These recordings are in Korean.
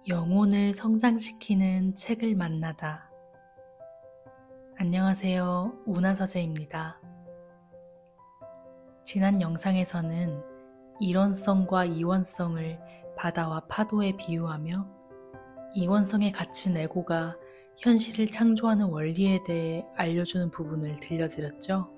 영혼을 성장시키는 책을 만나다. 안녕하세요. 운하서재입니다. 지난 영상에서는 일원성과 이원성을 바다와 파도에 비유하며 이원성에 갇힌 에고가 현실을 창조하는 원리에 대해 알려주는 부분을 들려드렸죠.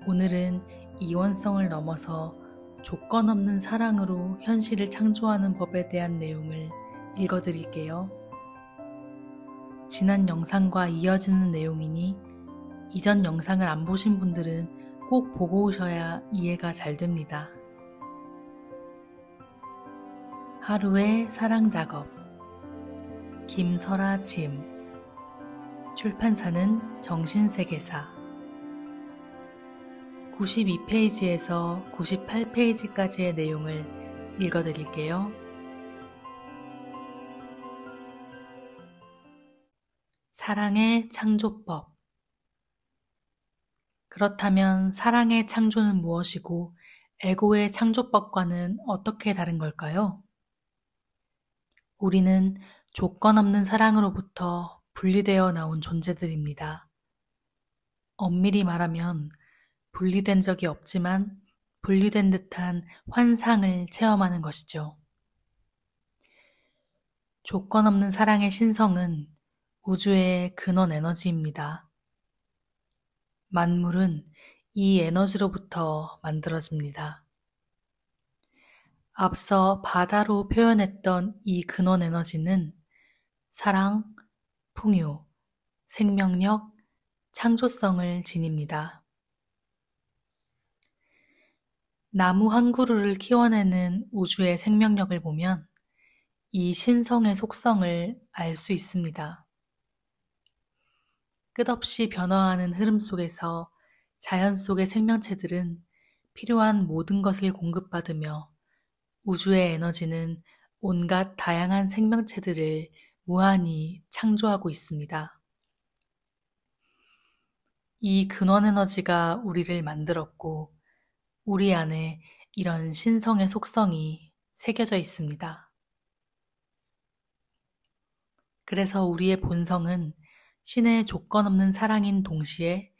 오늘은 이원성을 넘어서 조건 없는 사랑으로 현실을 창조하는 법에 대한 내용을 읽어드릴게요. 지난 영상과 이어지는 내용이니 이전 영상을 안 보신 분들은 꼭 보고 오셔야 이해가 잘 됩니다. 하루의 사랑 작업. 김설아 짐. 출판사는 정신세계사. 92페이지에서 98페이지까지의 내용을 읽어드릴게요. 사랑의 창조법. 그렇다면 사랑의 창조는 무엇이고 에고의 창조법과는 어떻게 다른 걸까요? 우리는 조건 없는 사랑으로부터 분리되어 나온 존재들입니다. 엄밀히 말하면 분리된 적이 없지만 분리된 듯한 환상을 체험하는 것이죠. 조건 없는 사랑의 신성은 우주의 근원 에너지입니다. 만물은 이 에너지로부터 만들어집니다. 앞서 바다로 표현했던 이 근원 에너지는 사랑, 풍요, 생명력, 창조성을 지닙니다. 나무 한 그루를 키워내는 우주의 생명력을 보면 이 신성의 속성을 알 수 있습니다. 끝없이 변화하는 흐름 속에서 자연 속의 생명체들은 필요한 모든 것을 공급받으며 우주의 에너지는 온갖 다양한 생명체들을 무한히 창조하고 있습니다. 이 근원 에너지가 우리를 만들었고 우리 안에 이런 신성의 속성이 새겨져 있습니다. 그래서 우리의 본성은 신의 조건 없는 사랑인 동시에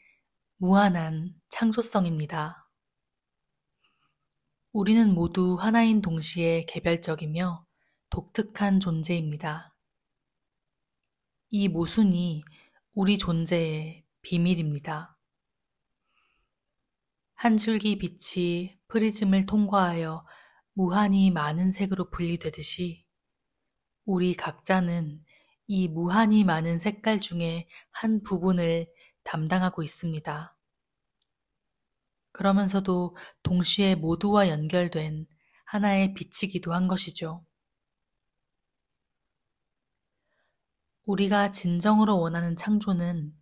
무한한 창조성입니다. 우리는 모두 하나인 동시에 개별적이며 독특한 존재입니다. 이 모순이 우리 존재의 비밀입니다. 한 줄기 빛이 프리즘을 통과하여 무한히 많은 색으로 분리되듯이 우리 각자는 이 무한히 많은 색깔 중에 한 부분을 담당하고 있습니다. 그러면서도 동시에 모두와 연결된 하나의 빛이기도 한 것이죠. 우리가 진정으로 원하는 창조는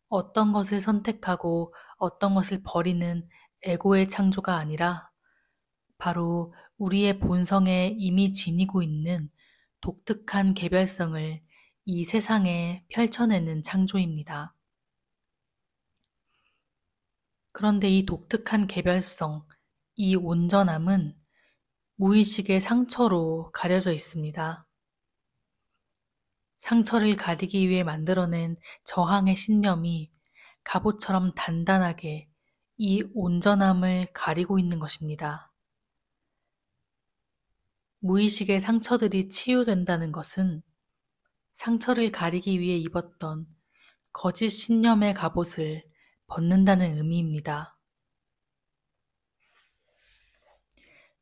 어떤 것을 선택하고 어떤 것을 버리는 에고의 창조가 아니라 바로 우리의 본성에 이미 지니고 있는 독특한 개별성을 이 세상에 펼쳐내는 창조입니다. 그런데 이 독특한 개별성, 이 온전함은 무의식의 상처로 가려져 있습니다. 상처를 가리기 위해 만들어낸 저항의 신념이 갑옷처럼 단단하게 이 온전함을 가리고 있는 것입니다. 무의식의 상처들이 치유된다는 것은 상처를 가리기 위해 입었던 거짓 신념의 갑옷을 벗는다는 의미입니다.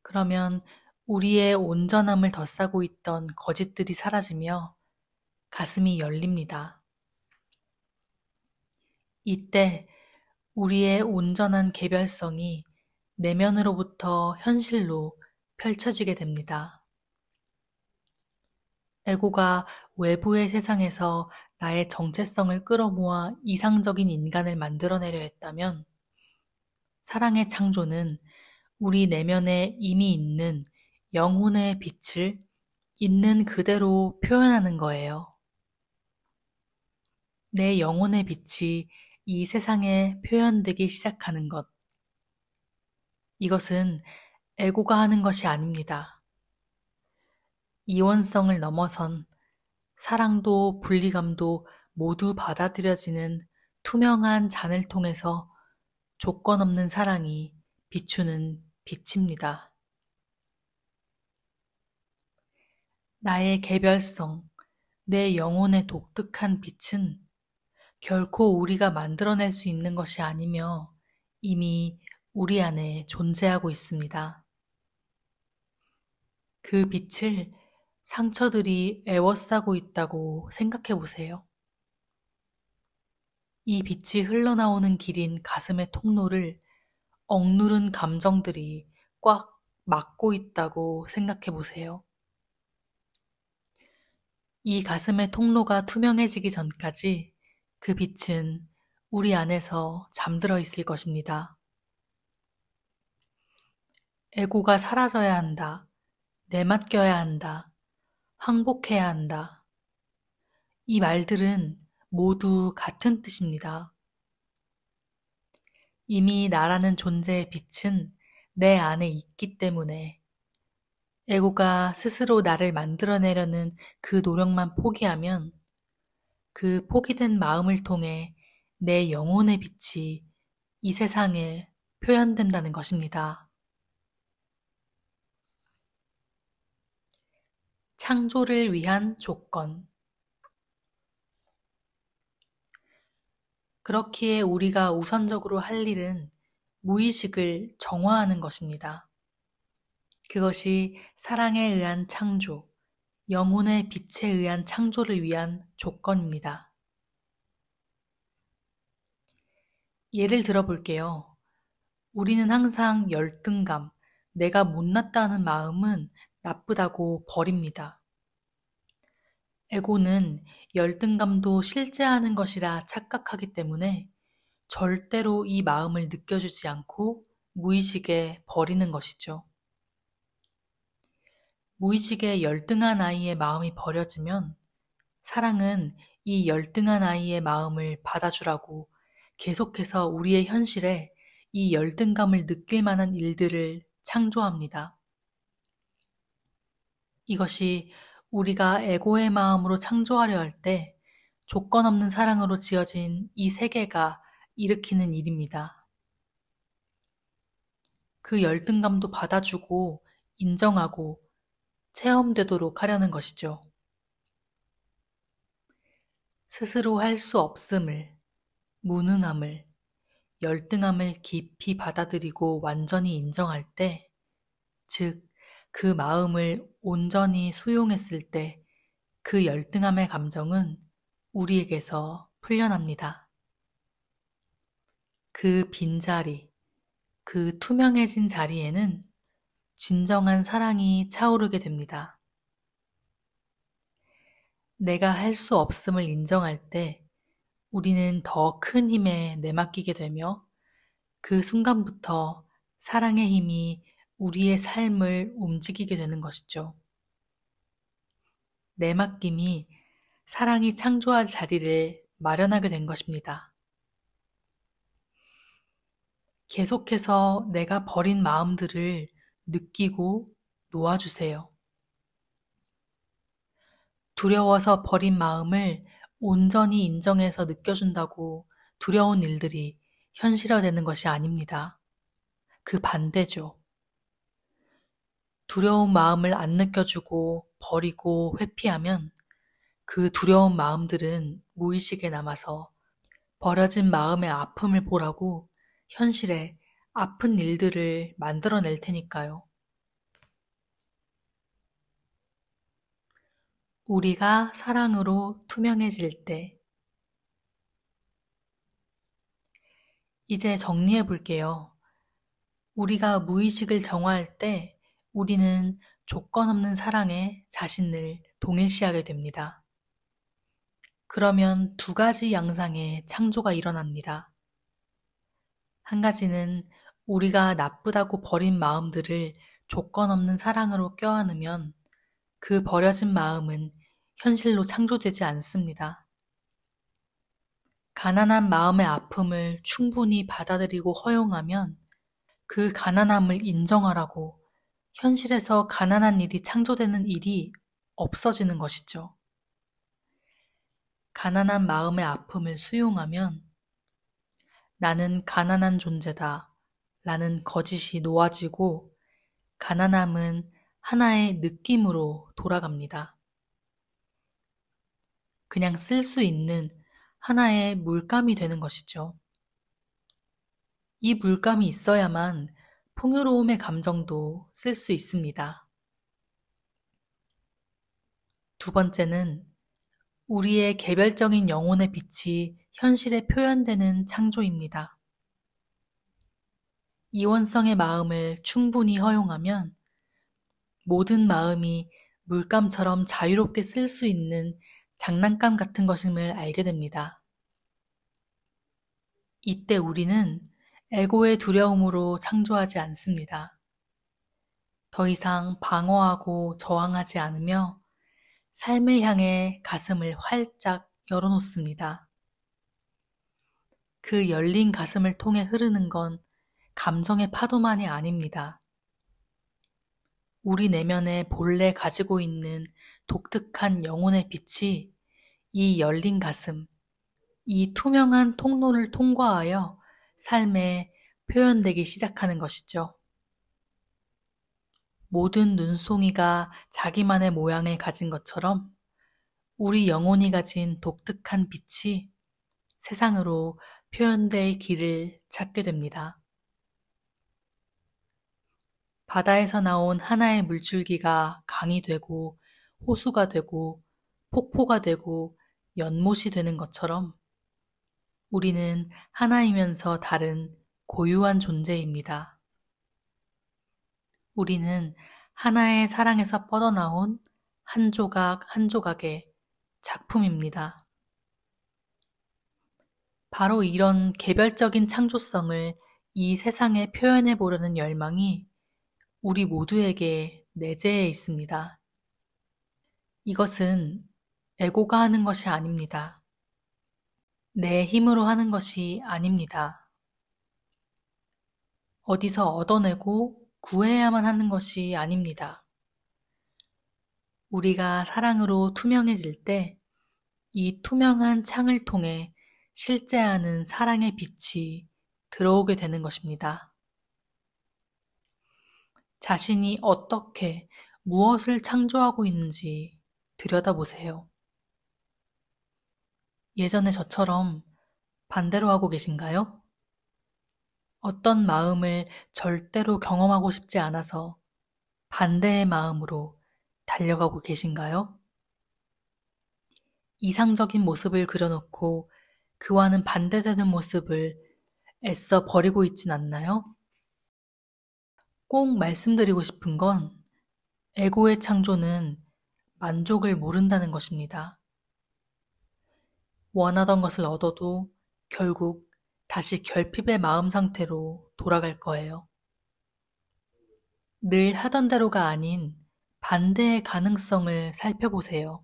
그러면 우리의 온전함을 덧싸고 있던 거짓들이 사라지며 가슴이 열립니다. 이때 우리의 온전한 개별성이 내면으로부터 현실로 펼쳐지게 됩니다. 에고가 외부의 세상에서 나의 정체성을 끌어모아 이상적인 인간을 만들어내려 했다면 사랑의 창조는 우리 내면에 이미 있는 영혼의 빛을 있는 그대로 표현하는 거예요. 내 영혼의 빛이 이 세상에 표현되기 시작하는 것. 이것은 에고가 하는 것이 아닙니다. 이원성을 넘어선 사랑도 분리감도 모두 받아들여지는 투명한 잔을 통해서 조건 없는 사랑이 비추는 빛입니다. 나의 개별성, 내 영혼의 독특한 빛은 결코 우리가 만들어낼 수 있는 것이 아니며 이미 우리 안에 존재하고 있습니다. 그 빛을 상처들이 애워싸고 있다고 생각해 보세요. 이 빛이 흘러나오는 길인 가슴의 통로를 억누른 감정들이 꽉 막고 있다고 생각해 보세요. 이 가슴의 통로가 투명해지기 전까지 그 빛은 우리 안에서 잠들어 있을 것입니다. 에고가 사라져야 한다. 내맡겨야 한다. 항복해야 한다. 이 말들은 모두 같은 뜻입니다. 이미 나라는 존재의 빛은 내 안에 있기 때문에 에고가 스스로 나를 만들어내려는 그 노력만 포기하면 그 포기된 마음을 통해 내 영혼의 빛이 이 세상에 표현된다는 것입니다. 창조를 위한 조건. 그렇기에 우리가 우선적으로 할 일은 무의식을 정화하는 것입니다. 그것이 사랑에 의한 창조, 영혼의 빛에 의한 창조를 위한 조건입니다. 예를 들어 볼게요. 우리는 항상 열등감, 내가 못났다는 마음은 나쁘다고 버립니다. 에고는 열등감도 실제하는 것이라 착각하기 때문에 절대로 이 마음을 느껴주지 않고 무의식에 버리는 것이죠. 무의식에 열등한 아이의 마음이 버려지면 사랑은 이 열등한 아이의 마음을 받아주라고 계속해서 우리의 현실에 이 열등감을 느낄 만한 일들을 창조합니다. 이것이 우리가 에고의 마음으로 창조하려 할 때 조건 없는 사랑으로 지어진 이 세계가 일으키는 일입니다. 그 열등감도 받아주고 인정하고 체험되도록 하려는 것이죠. 스스로 할 수 없음을, 무능함을, 열등함을 깊이 받아들이고 완전히 인정할 때, 즉, 그 마음을 온전히 수용했을 때 그 열등함의 감정은 우리에게서 풀려납니다. 그 빈자리, 그 투명해진 자리에는 진정한 사랑이 차오르게 됩니다. 내가 할 수 없음을 인정할 때 우리는 더 큰 힘에 내맡기게 되며 그 순간부터 사랑의 힘이 우리의 삶을 움직이게 되는 것이죠. 내맡김이 사랑이 창조할 자리를 마련하게 된 것입니다. 계속해서 내가 버린 마음들을 느끼고 놓아주세요. 두려워서 버린 마음을 온전히 인정해서 느껴준다고 두려운 일들이 현실화되는 것이 아닙니다. 그 반대죠. 두려운 마음을 안 느껴주고 버리고 회피하면 그 두려운 마음들은 무의식에 남아서 버려진 마음의 아픔을 보라고 현실에 아픈 일들을 만들어낼 테니까요. 우리가 사랑으로 투명해질 때, 이제 정리해 볼게요. 우리가 무의식을 정화할 때 우리는 조건 없는 사랑에 자신을 동일시하게 됩니다. 그러면 두 가지 양상의 창조가 일어납니다. 한 가지는 우리가 나쁘다고 버린 마음들을 조건 없는 사랑으로 껴안으면 그 버려진 마음은 현실로 창조되지 않습니다. 가난한 마음의 아픔을 충분히 받아들이고 허용하면 그 가난함을 인정하라고 현실에서 가난한 일이 창조되는 일이 없어지는 것이죠. 가난한 마음의 아픔을 수용하면 나는 가난한 존재다 라는 거짓이 놓아지고 가난함은 하나의 느낌으로 돌아갑니다. 그냥 쓸 수 있는 하나의 물감이 되는 것이죠. 이 물감이 있어야만 풍요로움의 감정도 쓸 수 있습니다. 두 번째는 우리의 개별적인 영혼의 빛이 현실에 표현되는 창조입니다. 이원성의 마음을 충분히 허용하면 모든 마음이 물감처럼 자유롭게 쓸 수 있는 장난감 같은 것임을 알게 됩니다. 이때 우리는 에고의 두려움으로 창조하지 않습니다. 더 이상 방어하고 저항하지 않으며 삶을 향해 가슴을 활짝 열어놓습니다. 그 열린 가슴을 통해 흐르는 건 감정의 파도만이 아닙니다. 우리 내면에 본래 가지고 있는 독특한 영혼의 빛이 이 열린 가슴, 이 투명한 통로를 통과하여 삶에 표현되기 시작하는 것이죠. 모든 눈송이가 자기만의 모양을 가진 것처럼 우리 영혼이 가진 독특한 빛이 세상으로 표현될 길을 찾게 됩니다. 바다에서 나온 하나의 물줄기가 강이 되고 호수가 되고 폭포가 되고 연못이 되는 것처럼 우리는 하나이면서 다른 고유한 존재입니다. 우리는 하나의 사랑에서 뻗어나온 한 조각 한 조각의 작품입니다. 바로 이런 개별적인 창조성을 이 세상에 표현해 보려는 열망이 우리 모두에게 내재해 있습니다. 이것은 에고가 하는 것이 아닙니다. 내 힘으로 하는 것이 아닙니다. 어디서 얻어내고 구해야만 하는 것이 아닙니다. 우리가 사랑으로 투명해질 때 이 투명한 창을 통해 실제하는 사랑의 빛이 들어오게 되는 것입니다. 자신이 어떻게 무엇을 창조하고 있는지 들여다보세요. 예전에 저처럼 반대로 하고 계신가요? 어떤 마음을 절대로 경험하고 싶지 않아서 반대의 마음으로 달려가고 계신가요? 이상적인 모습을 그려놓고 그와는 반대되는 모습을 애써 버리고 있진 않나요? 꼭 말씀드리고 싶은 건 에고의 창조는 만족을 모른다는 것입니다. 원하던 것을 얻어도 결국 다시 결핍의 마음 상태로 돌아갈 거예요. 늘 하던 대로가 아닌 반대의 가능성을 살펴보세요.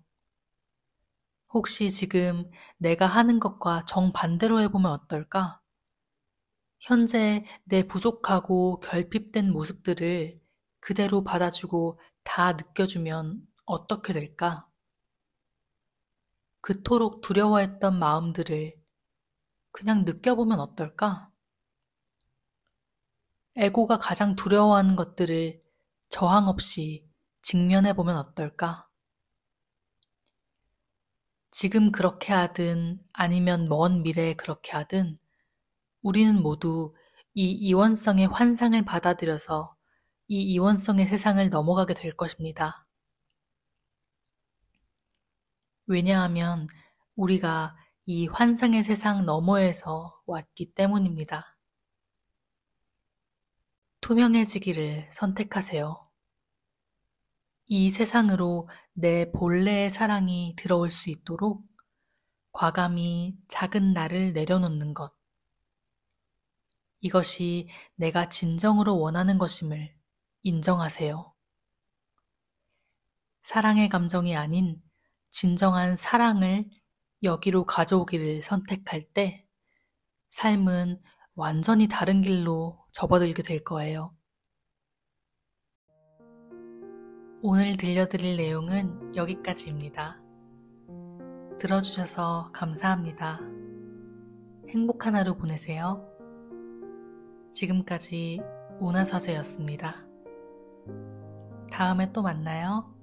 혹시 지금 내가 하는 것과 정반대로 해보면 어떨까? 현재 내 부족하고 결핍된 모습들을 그대로 받아주고 다 느껴주면 어떻게 될까? 그토록 두려워했던 마음들을 그냥 느껴보면 어떨까? 에고가 가장 두려워하는 것들을 저항 없이 직면해보면 어떨까? 지금 그렇게 하든 아니면 먼 미래에 그렇게 하든 우리는 모두 이 이원성의 환상을 받아들여서 이 이원성의 세상을 넘어가게 될 것입니다. 왜냐하면 우리가 이 환상의 세상 너머에서 왔기 때문입니다. 투명해지기를 선택하세요. 이 세상으로 내 본래의 사랑이 들어올 수 있도록 과감히 작은 나를 내려놓는 것. 이것이 내가 진정으로 원하는 것임을 인정하세요. 사랑의 감정이 아닌 진정한 사랑을 여기로 가져오기를 선택할 때 삶은 완전히 다른 길로 접어들게 될 거예요. 오늘 들려드릴 내용은 여기까지입니다. 들어주셔서 감사합니다. 행복한 하루 보내세요. 지금까지 운하서재였습니다. 다음에 또 만나요.